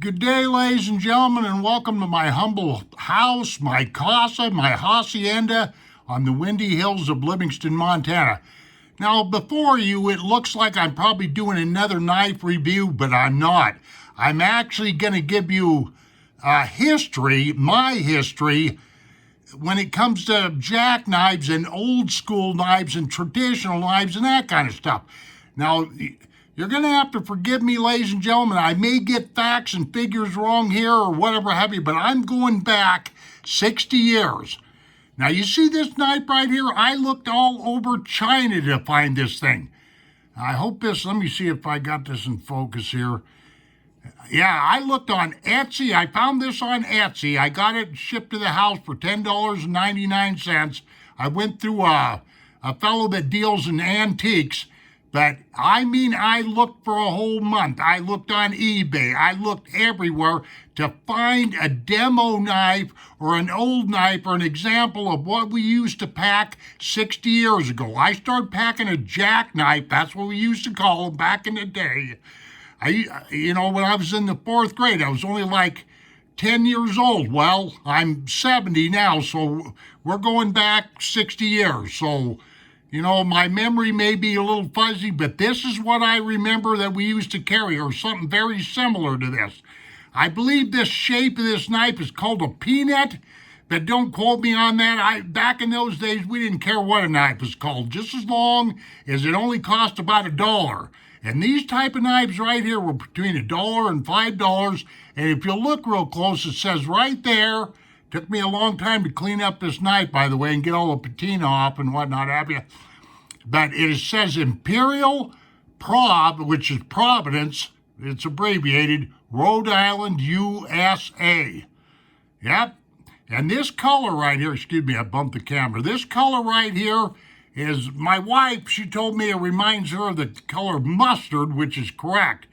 Good day, ladies and gentlemen, and welcome to my humble house, my casa, my hacienda on the windy hills of Livingston, Montana. Now, before you, it looks like I'm probably doing another knife review, but I'm not. I'm actually going to give you my history, when it comes to jackknives and old school knives and traditional knives and that kind of stuff. Now, you're going to have to forgive me, ladies and gentlemen. I may get facts and figures wrong here or whatever have you, but I'm going back 60 years. Now, you see this knife right here? I looked all over China to find this thing. I hope let me see if I got this in focus here. Yeah, I looked on Etsy. I found this on Etsy. I got it shipped to the house for $10.99. I went through a fellow that deals in antiques. But I looked for a whole month. I looked on eBay. I looked everywhere to find a demo knife or an old knife or an example of what we used to pack 60 years ago. I started packing a jackknife. That's what we used to call them back in the day. When I was in the fourth grade, I was only like 10 years old. Well, I'm 70 now, so we're going back 60 years. So, my memory may be a little fuzzy, but this is what I remember that we used to carry, or something very similar to this. I believe this shape of this knife is called a peanut, but don't quote me on that. Back in those days, we didn't care what a knife was called, just as long as it only cost about $1. And these type of knives right here were between $1 and $5. And if you look real close, it says right there. Took me a long time to clean up this knife, by the way, and get all the patina off and whatnot have you. But it says Imperial which is Providence. It's abbreviated, Rhode Island, USA. Yep. And this color right here, excuse me, I bumped the camera. This color right here is, my wife, she told me it reminds her of the color mustard, which is correct.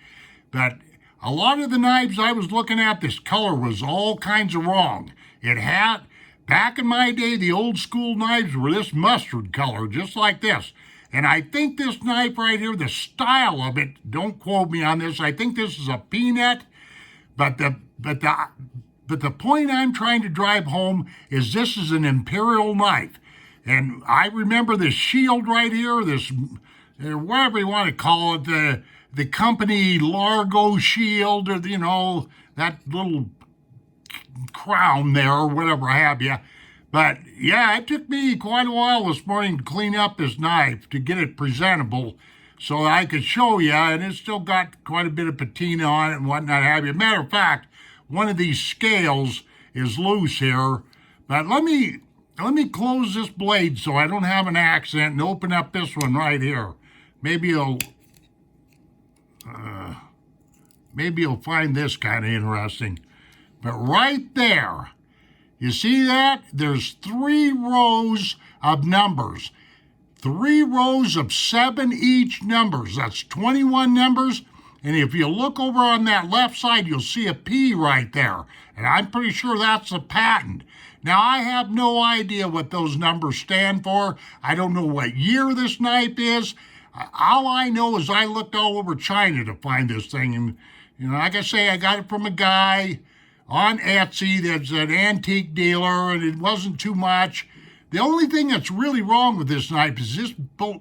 But a lot of the knives I was looking at, this color was all kinds of wrong. Back in my day, the old school knives were this mustard color, just like this. And I think this knife right here, the style of it, don't quote me on this, I think this is a peanut, but the point I'm trying to drive home is this is an imperial knife. And I remember this shield right here, this, whatever you want to call it, the company Largo shield, or, that little crown there, or whatever have you. But yeah, it took me quite a while this morning to clean up this knife to get it presentable so that I could show you, and it's still got quite a bit of patina on it and whatnot have you. Matter of fact, one of these scales is loose here. But let me close this blade so I don't have an accident and open up this one right here. Maybe you'll find this kind of interesting. But right there, you see that? There's 3 rows of numbers. 3 rows of 7 each numbers. That's 21 numbers. And if you look over on that left side, you'll see a P right there. And I'm pretty sure that's a patent. Now, I have no idea what those numbers stand for. I don't know what year this knife is. All I know is I looked all over China to find this thing. And, like I say, I got it from a guy on Etsy that's an antique dealer, and it wasn't too much. The only thing that's really wrong with this knife is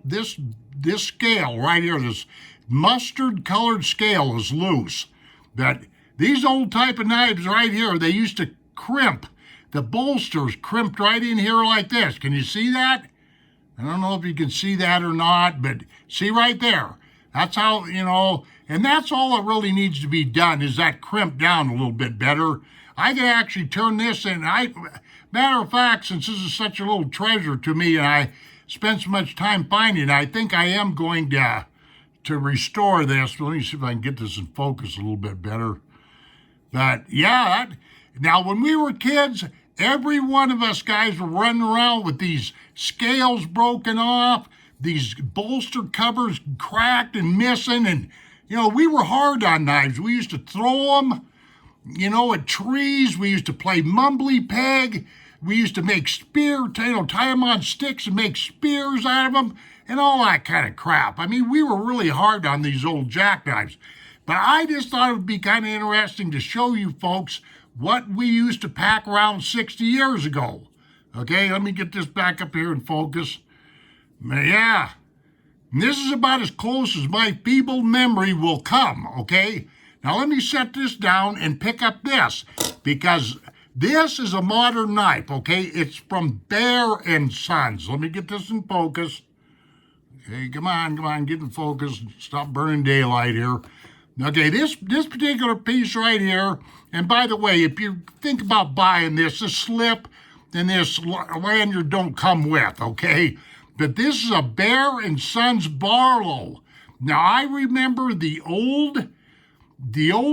this scale right here, this mustard colored scale is loose. But these old type of knives right here, they used to crimp. The bolsters crimped right in here like this. Can you see that? I don't know if you can see that or not, but see right there. That's how, and that's all that really needs to be done, is that crimp down a little bit better. I can actually turn this in. Matter of fact, since this is such a little treasure to me and I spent so much time finding it, I think I am going to restore this. Let me see if I can get this in focus a little bit better. But yeah, now when we were kids, every one of us guys were running around with these scales broken off, these bolster covers cracked and missing, and we were hard on knives. We used to throw them, at trees. We used to play mumbly peg. We used to make tie them on sticks and make spears out of them and all that kind of crap. I mean, we were really hard on these old jackknives. But I just thought it would be kind of interesting to show you folks what we used to pack around 60 years ago. Okay, let me get this back up here in focus. Yeah, and this is about as close as my feeble memory will come, okay? Now let me set this down and pick up this, because this is a modern knife, okay? It's from Bear and Sons. Let me get this in focus. Okay, come on, get in focus. Stop burning daylight here. Okay, this particular piece right here, and by the way, if you think about buying this slip and this lanyard don't come with, okay? But this is a Bear and Sons Barlow. Now, I remember the old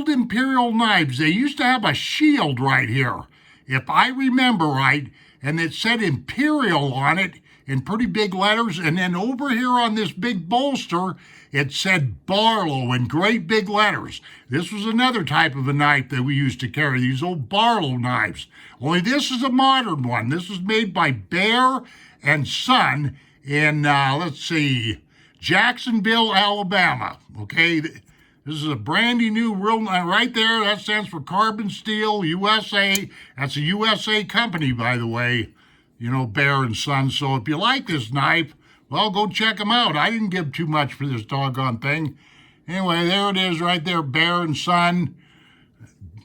Imperial knives. They used to have a shield right here, if I remember right, and it said Imperial on it in pretty big letters, and then over here on this big bolster, it said Barlow in great big letters. This was another type of a knife that we used to carry, these old Barlow knives. Only this is a modern one. This was made by Bear and Son in, let's see, Jacksonville, Alabama. Okay, this is a brandy new real, right there, that stands for Carbon Steel USA. That's a USA company, by the way, you know, Bear and Son. So if you like this knife, well, go check them out. I didn't give too much for this doggone thing. Anyway, there it is right there, Bear and Son.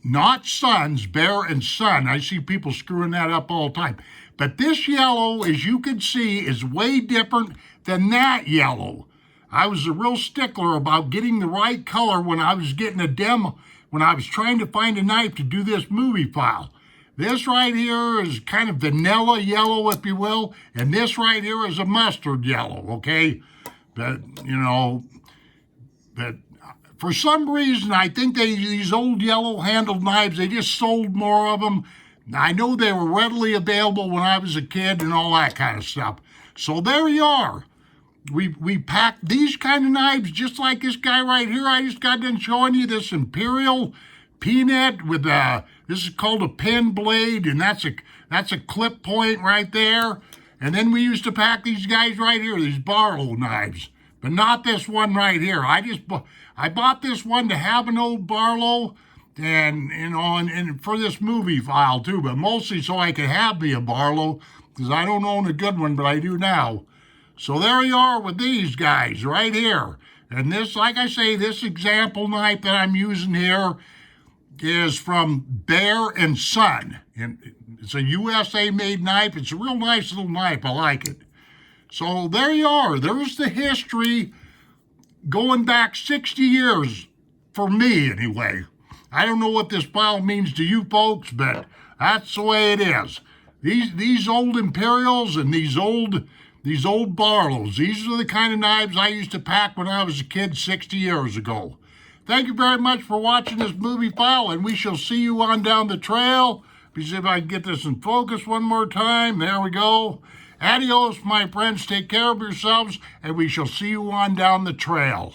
Not Sons, Bear and Son. I see people screwing that up all the time. But this yellow, as you can see, is way different than that yellow. I was a real stickler about getting the right color when I was getting a demo, when I was trying to find a knife to do this movie file. This right here is kind of vanilla yellow, if you will, and this right here is a mustard yellow, okay? But, you know, but for some reason, I think these old yellow-handled knives, they just sold more of them. I know they were readily available when I was a kid and all that kind of stuff. So there you are. We packed these kind of knives just like this guy right here. I just got done showing you this Imperial Peanut with this is called a pen blade, and that's a clip point right there. And then we used to pack these guys right here, these Barlow knives, but not this one right here. I bought this one to have an old Barlow, and you know, and for this movie file too, but mostly so I could have me a Barlow, because I don't own a good one, but I do now. So there you are with these guys right here. And this, like I say, this example knife that I'm using here is from Bear and Son. And it's a USA-made knife. It's a real nice little knife. I like it. So there you are. There's the history going back 60 years, for me anyway. I don't know what this file means to you folks, but that's the way it is. These old Imperials and these old Barlows, these are the kind of knives I used to pack when I was a kid 60 years ago. Thank you very much for watching this movie file, and we shall see you on down the trail. Let me see if I can get this in focus one more time. There we go. Adios, my friends. Take care of yourselves, and we shall see you on down the trail.